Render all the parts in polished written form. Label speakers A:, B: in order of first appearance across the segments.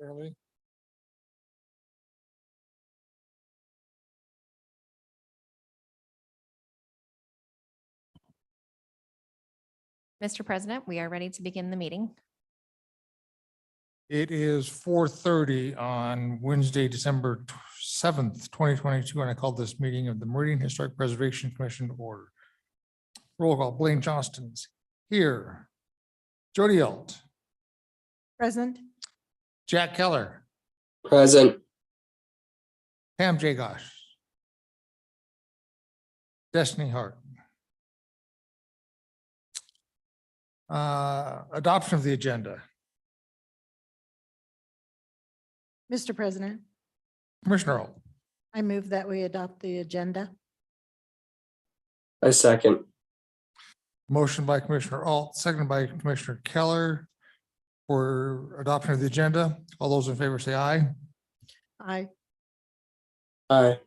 A: Early.
B: Mr. President, we are ready to begin the meeting.
A: It is 4:30 on Wednesday, December 7th, 2022, and I call this meeting of the Meridian Historic Preservation Commission to order. Roll call, Blaine Johnston's here. Jody Alt,
C: Present.
A: Jack Keller,
D: Present.
A: Pam Jagosh, Destiny Hart. Adoption of the agenda.
C: Mr. President,
A: Commissioner Alt,
C: I move that we adopt the agenda.
D: I second.
A: motion by Commissioner Alt, seconded by Commissioner Keller for adoption of the agenda. All those in favor say aye.
C: Aye.
D: Aye.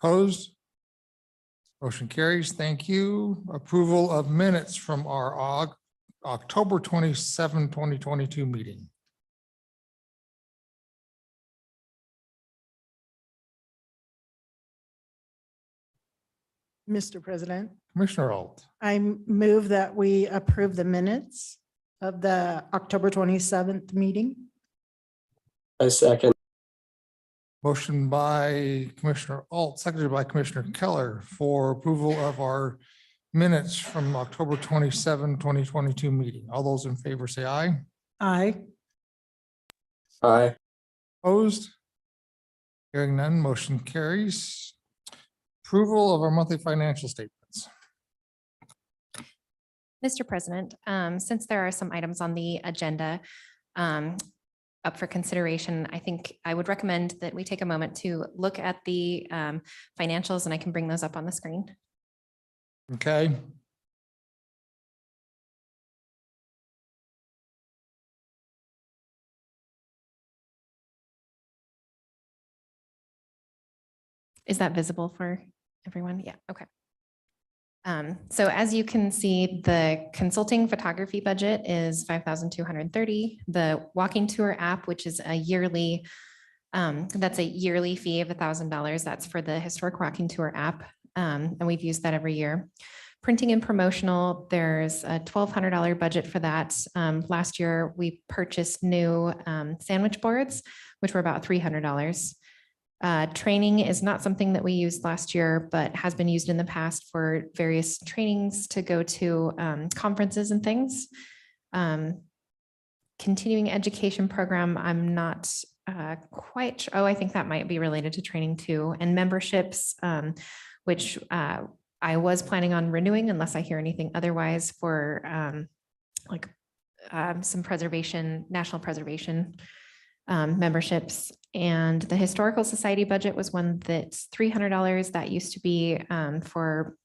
A: Opposed? Motion carries. Thank you. Approval of minutes from our October 27, 2022 meeting.
C: Mr. President,
A: Commissioner Alt,
C: I move that we approve the minutes of the October 27th meeting.
D: I second.
A: motion by Commissioner Alt, seconded by Commissioner Keller for approval of our minutes from October 27, 2022 meeting. All those in favor say aye.
C: Aye.
D: Aye.
A: Opposed? Hearing none, motion carries. Approval of our monthly financial statements.
B: Mr. President, since there are some items on the agenda up for consideration, I think I would recommend that we take a moment to look at the financials, and I can bring those up on the screen.
A: Okay.
B: Is that visible for everyone? Yeah, okay. So as you can see, the consulting photography budget is $5,230. The walking tour app, which is a yearly, that's a yearly fee of $1,000. That's for the historic walking tour app. And we've used that every year. Printing and promotional, there's a $1,200 budget for that. Last year, we purchased new sandwich boards, which were about $300. Training is not something that we used last year, but has been used in the past for various trainings to go to conferences and things. Continuing education program, I'm not quite sure. Oh, I think that might be related to training too. And memberships, which I was planning on renewing unless I hear anything otherwise for some preservation, national preservation memberships. And the Historical Society budget was one that's $300. That used to be for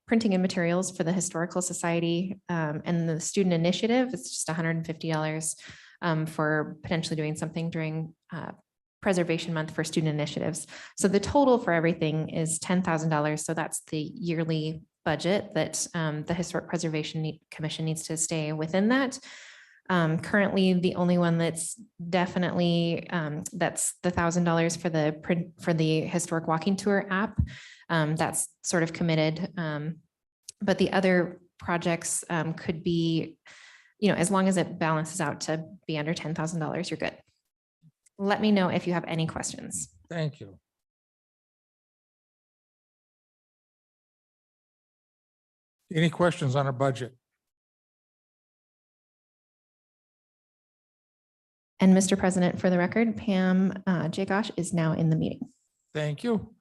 B: printing and materials for the Historical Society, and the Student Initiative, it's just $150 for potentially doing something during Preservation Month for student initiatives. So the total for everything is $10,000. So that's the yearly budget that the Historic Preservation Commission needs to stay within that. Currently, the only one that's definitely that's the $1,000 for the historic walking tour app. That's sort of committed, but the other projects could be, as long as it balances out to be under $10,000, you're good. Let me know if you have any questions.
A: Thank you. Any questions on our budget?
B: And Mr. President, for the record, Pam Jagosh is now in the meeting.
A: Thank you.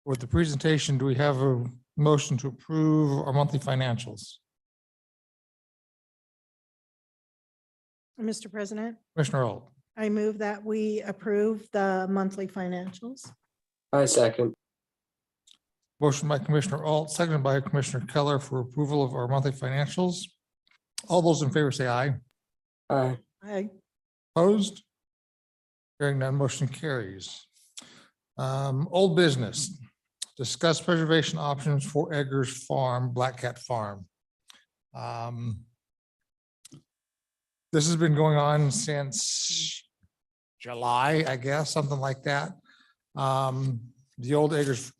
A: With the presentation, do we have a motion to approve our monthly financials?
C: Mr. President,
A: Commissioner Alt,
C: I move that we approve the monthly financials.
D: I second.
A: motion by Commissioner Alt, seconded by Commissioner Keller for approval of our monthly financials. All those in favor say aye.
D: Aye.
C: Aye.
A: Opposed? Hearing none, motion carries. Old business, discuss preservation options for Eggers Farm, Black Cat Farm. This has been going on since July, I guess, something like that. The old Eggers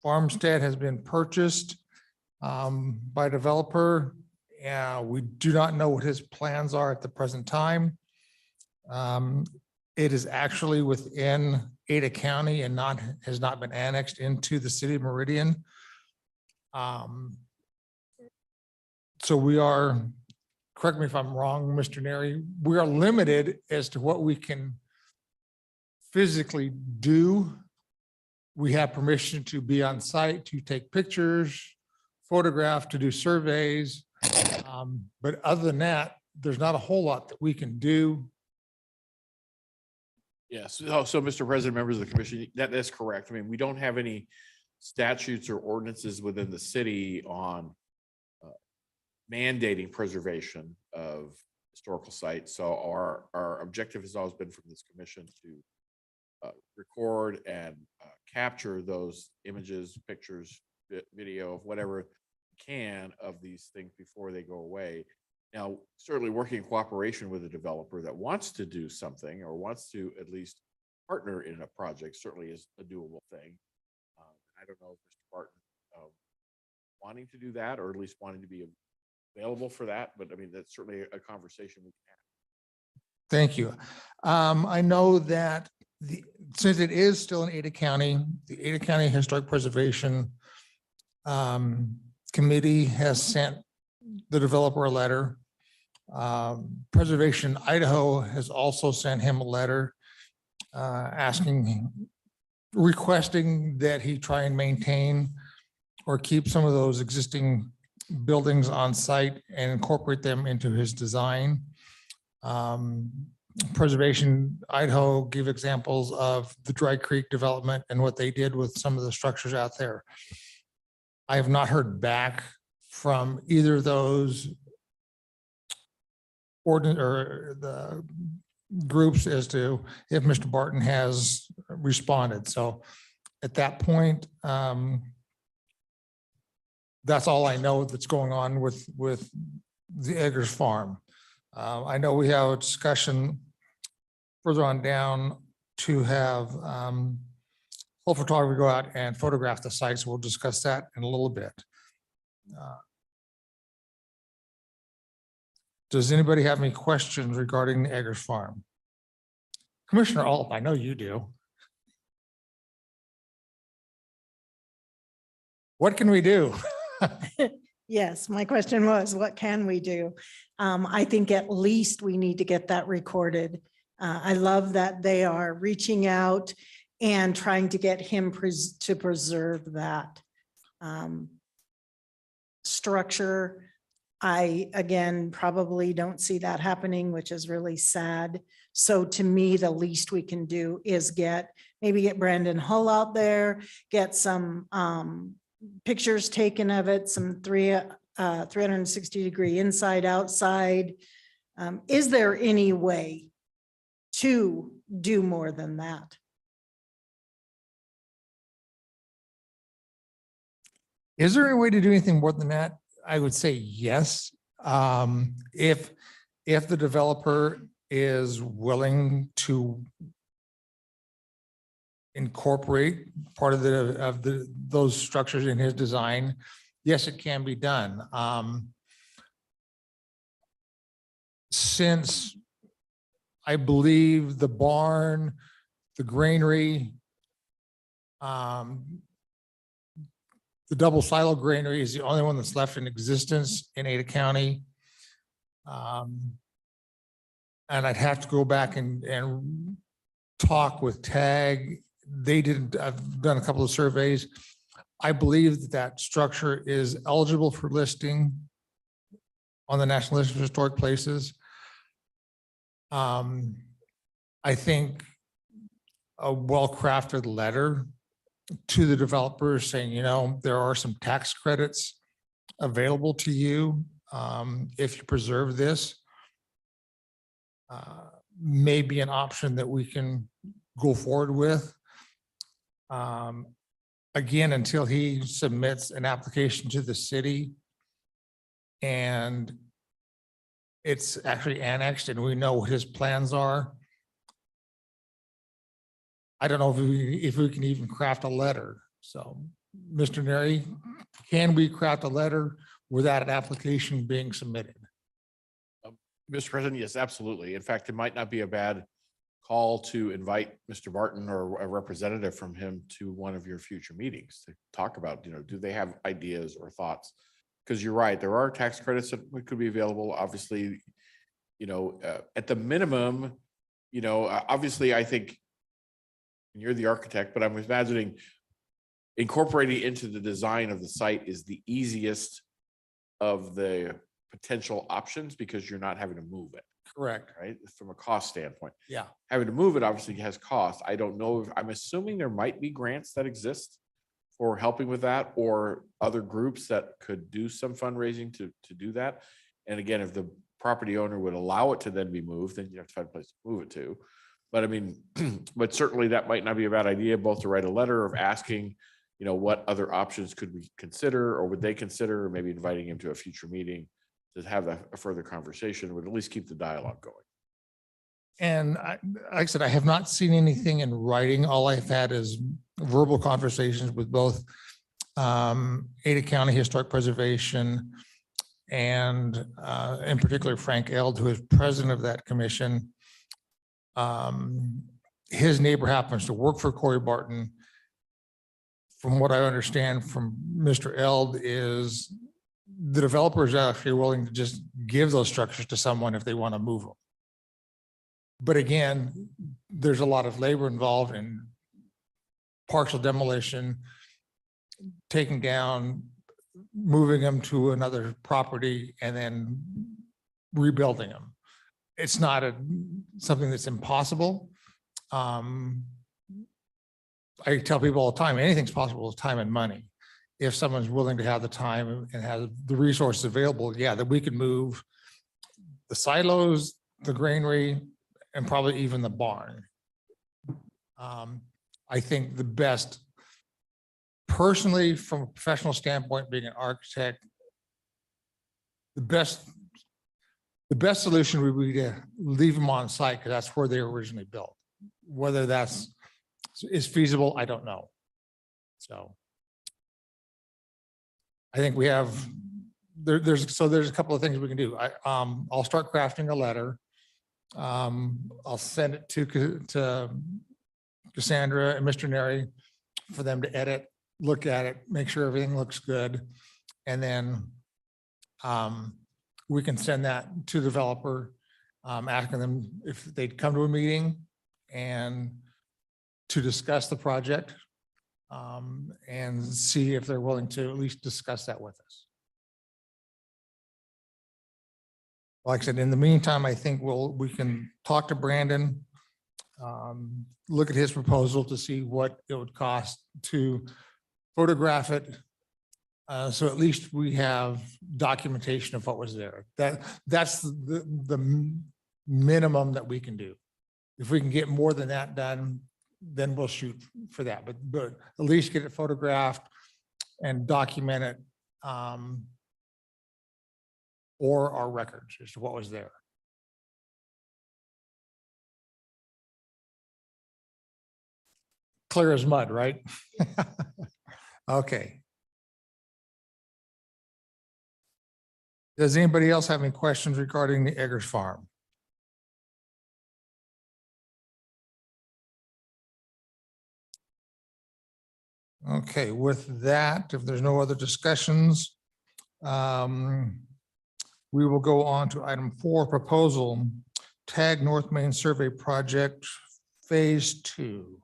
A: farmstead has been purchased by a developer. We do not know what his plans are at the present time. It is actually within Ada County and has not been annexed into the city of Meridian. So we are, correct me if I'm wrong, Mr. Neri, we are limited as to what we can physically do. We have permission to be on site, to take pictures, photograph, to do surveys. But other than that, there's not a whole lot that we can do.
E: Yes. So Mr. President, members of the commission, that's correct. I mean, we don't have any statutes or ordinances within the city on mandating preservation of historical sites. So our objective has always been from this commission to record and capture those images, pictures, video of whatever can of these things before they go away. Now, certainly working in cooperation with a developer that wants to do something or wants to at least partner in a project certainly is a doable thing. I don't know if Mr. Barton wanting to do that or at least wanting to be available for that, but I mean, that's certainly a conversation we can have.
A: Thank you. I know that since it is still in Ada County, the Ada County Historic Preservation Committee has sent the developer a letter. Preservation Idaho has also sent him a letter requesting that he try and maintain or keep some of those existing buildings on site and incorporate them into his design. Preservation Idaho gave examples of the Dry Creek development and what they did with some of the structures out there. I have not heard back from either of those or the groups as to if Mr. Barton has responded. So at that point, that's all I know that's going on with the Eggers Farm. I know we have a discussion further on down to have whole photography go out and photograph the sites. We'll discuss that in a little bit. Does anybody have any questions regarding the Eggers Farm? Commissioner Alt, I know you do. What can we do?
C: Yes, my question was, what can we do? I think at least we need to get that recorded. I love that they are reaching out and trying to get him to preserve that structure. I, again, probably don't see that happening, which is really sad. So to me, the least we can do is maybe get Brandon Hull out there, get some pictures taken of it, some 360-degree inside, outside. Is there any way to do more than that?
A: Is there any way to do anything more than that? I would say yes. If the developer is willing to incorporate part of those structures in his design, yes, it can be done. Since I believe the barn, the granary, the double silo granary is the only one that's left in existence in Ada County. And I'd have to go back and talk with TAG. I've done a couple of surveys. I believe that structure is eligible for listing on the National List of Historic Places. I think a well-crafted letter to the developers saying, there are some tax credits available to you if you preserve this, may be an option that we can go forward with. Again, until he submits an application to the city and it's actually annexed and we know what his plans are. I don't know if we can even craft a letter. So, Mr. Neri, can we craft a letter without an application being submitted?
E: Mr. President, yes, absolutely. In fact, it might not be a bad call to invite Mr. Barton or a representative from him to one of your future meetings to talk about, do they have ideas or thoughts? Because you're right, there are tax credits that could be available, obviously, at the minimum, obviously, I think you're the architect, but I'm imagining incorporating into the design of the site is the easiest of the potential options because you're not having to move it,
A: Correct.
E: right? From a cost standpoint.
A: Yeah.
E: Having to move it obviously has cost. I don't know if, I'm assuming there might be grants that exist for helping with that or other groups that could do some fundraising to do that. And again, if the property owner would allow it to then be moved, then you have to find a place to move it to. But I mean, but certainly that might not be a bad idea, both to write a letter of asking, what other options could we consider or would they consider, or maybe inviting him to a future meeting to have a further conversation, would at least keep the dialogue going.
A: And like I said, I have not seen anything in writing. All I've had is verbal conversations with both Ada County Historic Preservation and in particular Frank Eld, who is president of that commission. His neighbor happens to work for Corey Barton. From what I understand from Mr. Eld is the developer is actually willing to just give those structures to someone if they want to move them. But again, there's a lot of labor involved in partial demolition, taking down, moving them to another property and then rebuilding them. It's not something that's impossible. I tell people all the time, anything's possible with time and money. If someone's willing to have the time and have the resources available, yeah, that we can move the silos, the granary, and probably even the barn. I think the best, personally, from a professional standpoint, being an architect, the best solution would be to leave them on site because that's where they were originally built. Whether that's is feasible, I don't know. So I think we have there's a couple of things we can do. I'll start crafting a letter. I'll send it to Cassandra and Mr. Neri for them to edit, look at it, make sure everything looks good. And then we can send that to the developer, asking them if they'd come to a meeting and to discuss the project and see if they're willing to at least discuss that with us. Like I said, in the meantime, I think we can talk to Brandon, look at his proposal to see what it would cost to photograph it. So at least we have documentation of what was there. That's the minimum that we can do. If we can get more than that done, then we'll shoot for that. But at least get it photographed and document it, or our records as to what was there. Clear as mud, right? Okay. Does anybody else have any questions regarding the Eggers Farm? Okay, with that, if there's no other discussions, we will go on to item 4, proposal, Tag North Main Survey Project, Phase 2.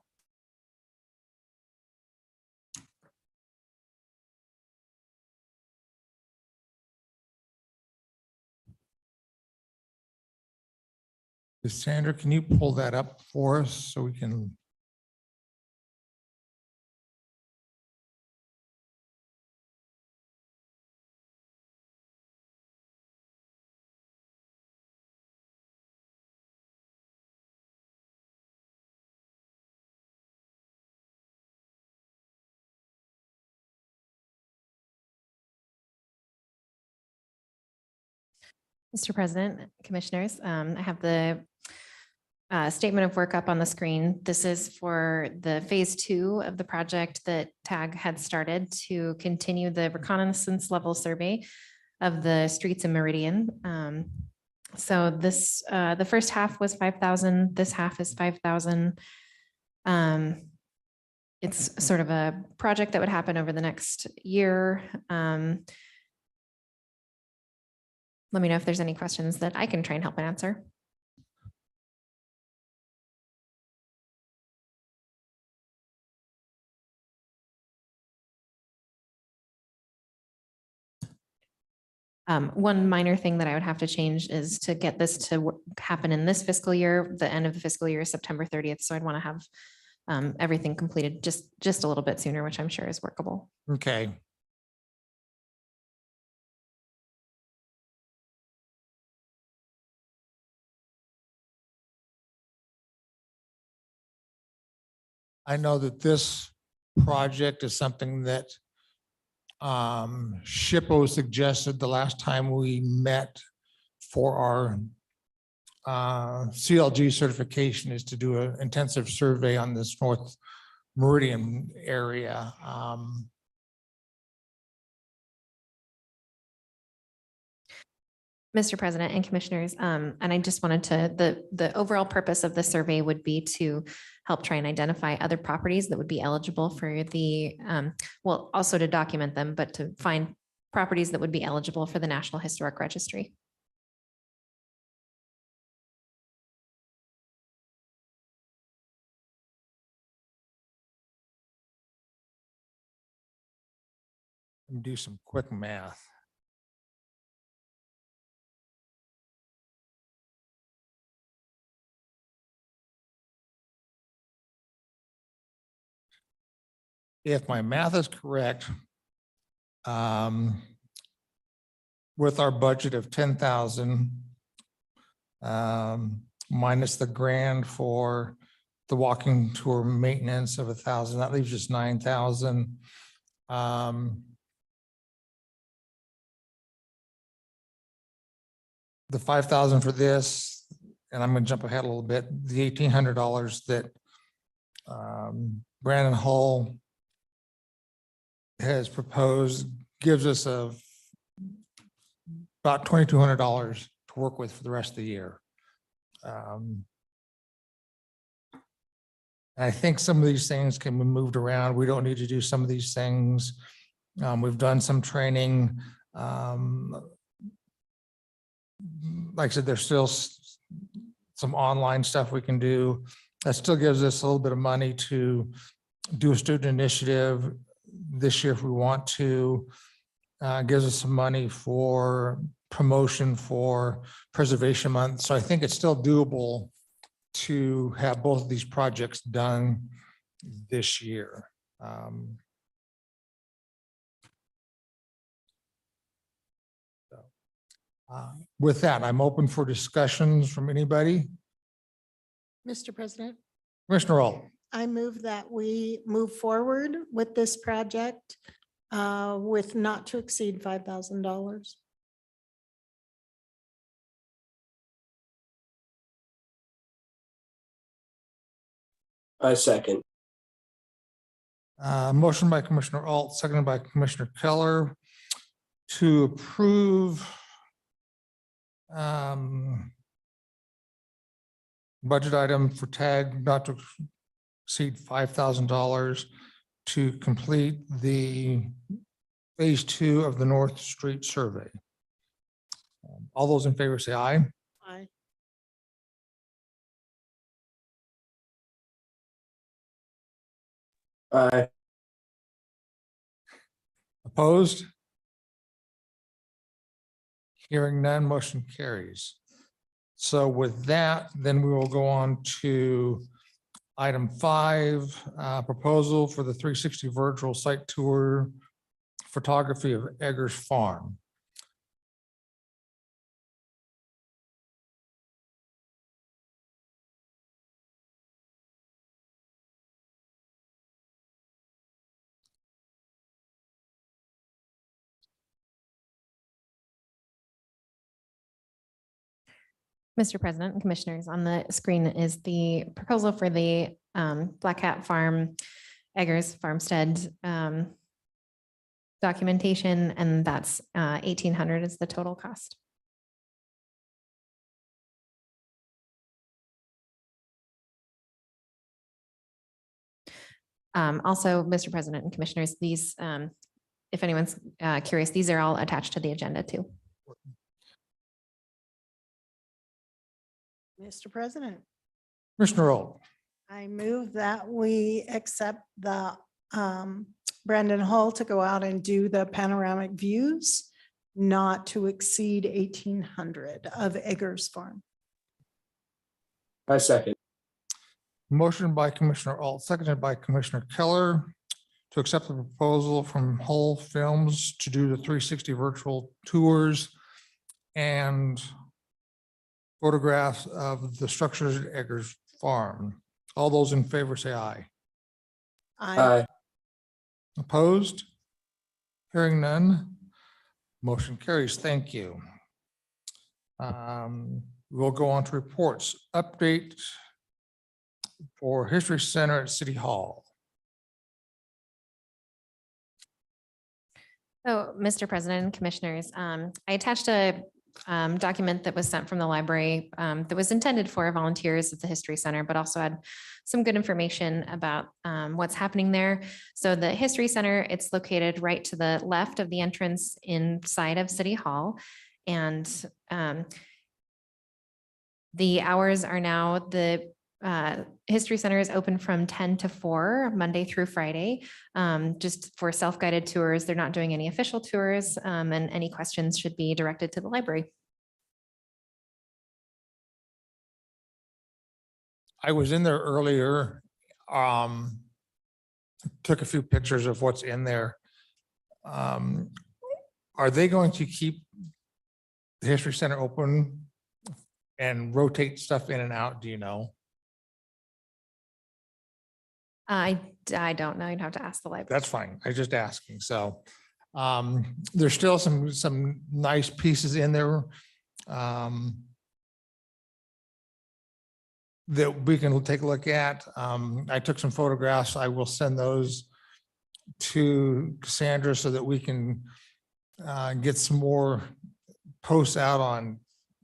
A: Sandra, can you pull that up for us so we can
B: Mr. President, Commissioners, I have the statement of work up on the screen. This is for the phase 2 of the project that TAG had started to continue the reconnaissance level survey of the streets in Meridian. So this, the first half was 5,000. This half is 5,000. It's sort of a project that would happen over the next year. Let me know if there's any questions that I can try and help answer. One minor thing that I would have to change is to get this to happen in this fiscal year. The end of the fiscal year is September 30th. So I'd want to have everything completed just a little bit sooner, which I'm sure is workable.
A: Okay. I know that this project is something that SHPO suggested the last time we met for our CLG certification is to do an intensive survey on this North Meridian area.
B: Mr. President and Commissioners, and I just wanted to, the overall purpose of the survey would be to help try and identify other properties that would be eligible for the, well, also to document them, but to find properties that would be eligible for the National Historic Registry.
A: Do some quick math. If my math is correct, with our budget of 10,000, minus the grant for the walking tour maintenance of 1,000, that leaves just 9,000. The 5,000 for this, and I'm going to jump ahead a little bit, the $1,800 that Brandon Hull has proposed gives us about $2,200 to work with for the rest of the year. I think some of these things can be moved around. We don't need to do some of these things. We've done some training. Like I said, there's still some online stuff we can do. That still gives us a little bit of money to do a student initiative this year if we want to. Gives us some money for promotion for Preservation Month. So I think it's still doable to have both of these projects done this year. With that, I'm open for discussions from anybody.
C: Mr. President,
A: Commissioner Alt.
C: I move that we move forward with this project with not to exceed $5,000.
D: I second.
A: Motion by Commissioner Alt, seconded by Commissioner Keller to approve budget item for TAG not to exceed $5,000 to complete the phase 2 of the North Street survey. All those in favor say aye.
C: Aye.
D: Aye.
A: Opposed? Hearing none, motion carries. So with that, then we will go on to item 5, proposal for the 360 virtual site tour photography of Eggers Farm.
B: Mr. President and Commissioners, on the screen is the proposal for the Black Hat Farm, Eggers Farmstead documentation, and that's 1,800 is the total cost. Also, Mr. President and Commissioners, these, if anyone's curious, these are all attached to the agenda too.
C: Mr. President,
A: Commissioner Alt,
C: I move that we accept the Brandon Hull to go out and do the panoramic views, not to exceed 1,800 of Eggers Farm.
D: I second.
A: motion by Commissioner Alt, seconded by Commissioner Keller to accept the proposal from Hull Films to do the 360 virtual tours and photographs of the structures at Eggers Farm. All those in favor say aye.
D: Aye.
A: Opposed? Hearing none. Motion carries. Thank you. We'll go on to reports. Update for History Center at City Hall.
B: So, Mr. President and Commissioners, I attached a document that was sent from the library that was intended for volunteers at the History Center, but also had some good information about what's happening there. So the History Center, it's located right to the left of the entrance inside of City Hall. And the hours are now, the History Center is open from 10 to 4, Monday through Friday, just for self-guided tours. They're not doing any official tours, and any questions should be directed to the library.
A: I was in there earlier, took a few pictures of what's in there. Are they going to keep the History Center open and rotate stuff in and out? Do you know?
B: I don't know. You'd have to ask the library.
A: That's fine. I was just asking. So there's still some nice pieces in there that we can take a look at. I took some photographs. I will send those to Cassandra so that we can get some more posts out on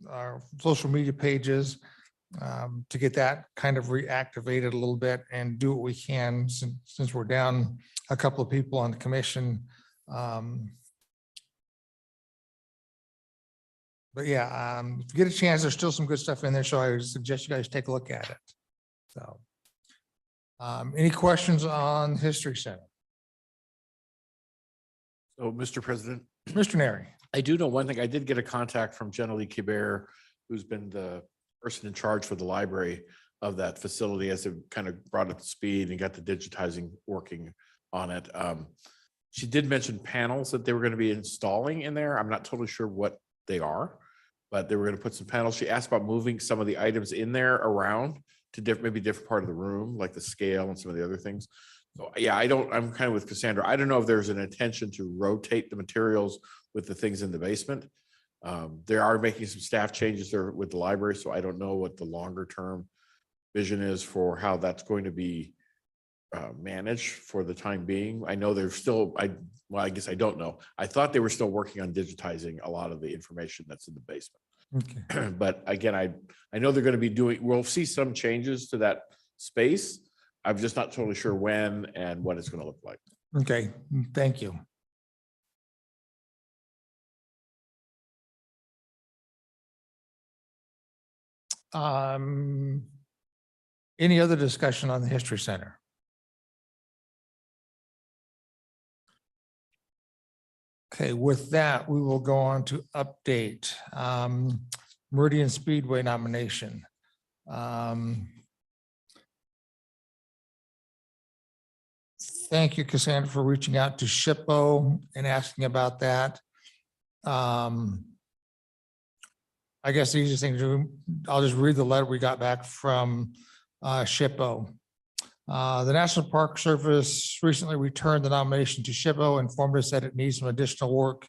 A: our social media pages to get that kind of reactivated a little bit and do what we can since we're down a couple of people on the commission. But yeah, if you get a chance, there's still some good stuff in there, so I would suggest you guys take a look at it. So, any questions on History Center?
E: So, Mr. President,
A: Mr. Neri?
E: I do know one thing. I did get a contact from Jenna Lee Kibert, who's been the person in charge for the library of that facility as it kind of brought up to speed and got the digitizing working on it. She did mention panels that they were going to be installing in there. I'm not totally sure what they are, but they were going to put some panels. She asked about moving some of the items in there around to maybe different part of the room, like the scale and some of the other things. So yeah, I'm kind of with Cassandra. I don't know if there's an intention to rotate the materials with the things in the basement. They are making some staff changes there with the library, so I don't know what the longer term vision is for how that's going to be managed for the time being. I know they're still, I guess I don't know. I thought they were still working on digitizing a lot of the information that's in the basement.
A: Okay.
E: But again, I know they're going to be we'll see some changes to that space. I'm just not totally sure when and what it's going to look like.
A: Okay, thank you. Any other discussion on the History Center? Okay, with that, we will go on to update Meridian Speedway nomination. Thank you, Cassandra, for reaching out to SHPO and asking about that. I guess the easiest thing to do, I'll just read the letter we got back from SHPO. The National Park Service recently returned the nomination to SHPO, informed us that it needs some additional work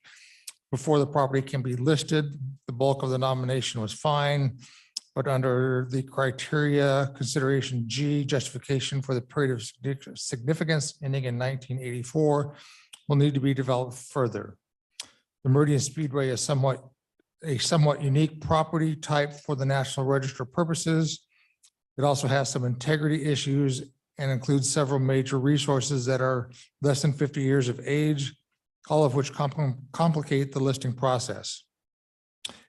A: before the property can be listed. The bulk of the nomination was fine. but under the criteria consideration G, justification for the period of significance ending in 1984 will need to be developed further. The Meridian Speedway is a somewhat unique property type for the National Register purposes. It also has some integrity issues and includes several major resources that are less than 50 years of age, all of which complicate the listing process.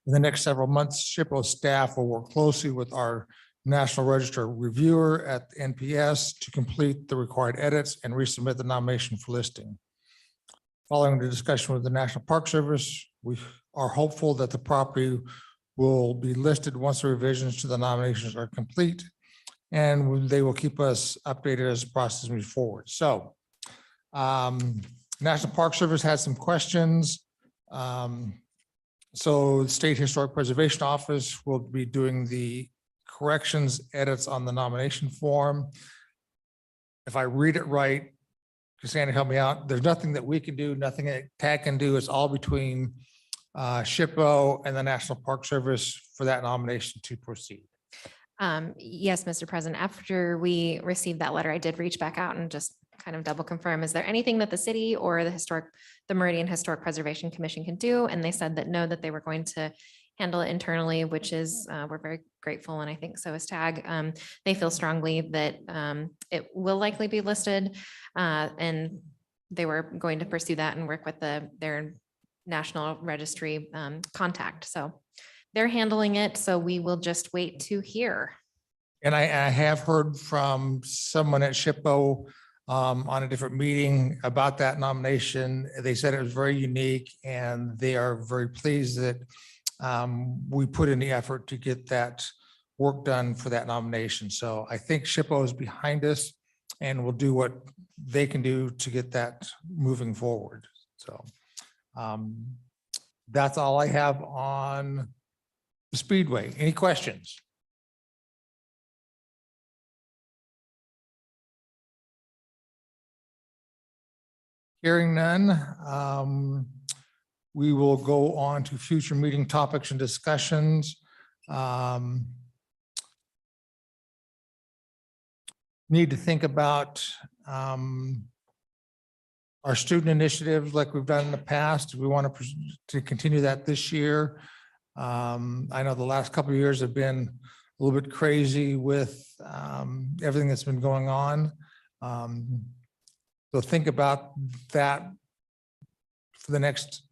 A: In the next several months, SHPO staff will work closely with our National Register reviewer at the NPS to complete the required edits and resubmit the nomination for listing. Following the discussion with the National Park Service, we are hopeful that the property will be listed once the revisions to the nominations are complete, and they will keep us updated as the process moves forward. So National Park Service has some questions. So the State Historic Preservation Office will be doing the corrections, edits on the nomination form. If I read it right, Cassandra, help me out. There's nothing that we can do, nothing that TAG can do. It's all between SHPO and the National Park Service for that nomination to proceed.
B: Yes, Mr. President, after we received that letter, I did reach back out and just kind of double confirm, is there anything that the city or the Meridian Historic Preservation Commission can do? And they said that no, that they were going to handle it internally, which is, we're very grateful. And I think so is TAG. They feel strongly that it will likely be listed, and they were going to pursue that and work with their National Registry contact. So they're handling it. So we will just wait to hear.
A: And I have heard from someone at SHPO on a different meeting about that nomination. They said it was very unique and they are very pleased that we put in the effort to get that work done for that nomination. So I think SHPO is behind us and will do what they can do to get that moving forward. So that's all I have on the Speedway. Any questions? Hearing none, we will go on to future meeting topics and discussions. Need to think about our student initiatives like we've done in the past. We want to continue that this year. I know the last couple of years have been a little bit crazy with everything that's been going on. So think about that for the next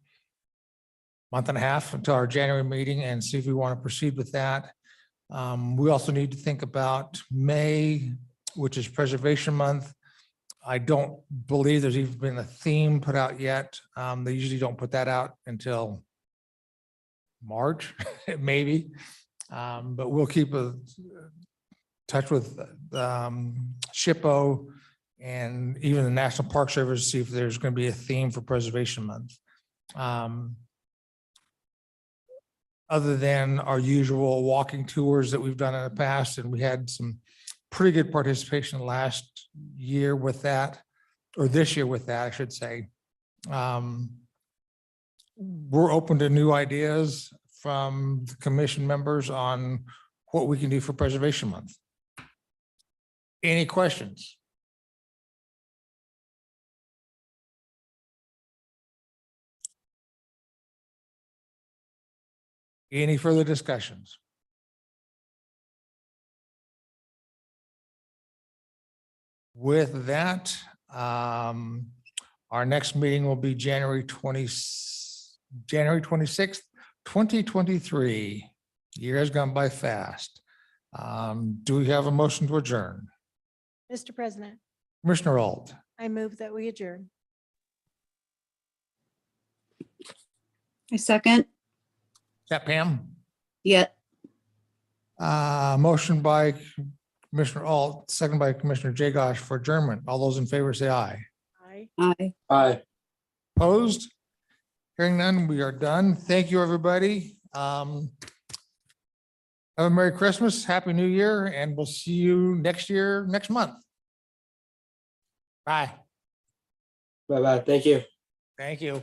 A: month and a half until our January meeting and see if we want to proceed with that. We also need to think about May, which is Preservation Month. I don't believe there's even been a theme put out yet. They usually don't put that out until March, maybe. But we'll keep in touch with SHPO and even the National Park Service, see if there's going to be a theme for Preservation Month. Other than our usual walking tours that we've done in the past, and we had some pretty good participation last year with that, or this year with that, I should say. We're open to new ideas from the commission members on what we can do for Preservation Month. Any questions? Any further discussions? With that, our next meeting will be January 26th, 2023. Year has gone by fast. Do we have a motion to adjourn?
C: Mr. President,
A: Commissioner Alt,
C: I move that we adjourn.
F: I second.
A: is that Pam?
F: Yeah.
A: Motion by Commissioner Alt, second by Commissioner Jagosh for adjournment. All those in favor say aye.
C: Aye.
F: Aye.
D: Aye.
A: Opposed? Hearing none, we are done. Thank you, everybody. Have a Merry Christmas, Happy New Year, and we'll see you next year, next month. Bye.
D: Bye-bye. Thank you.
A: Thank you.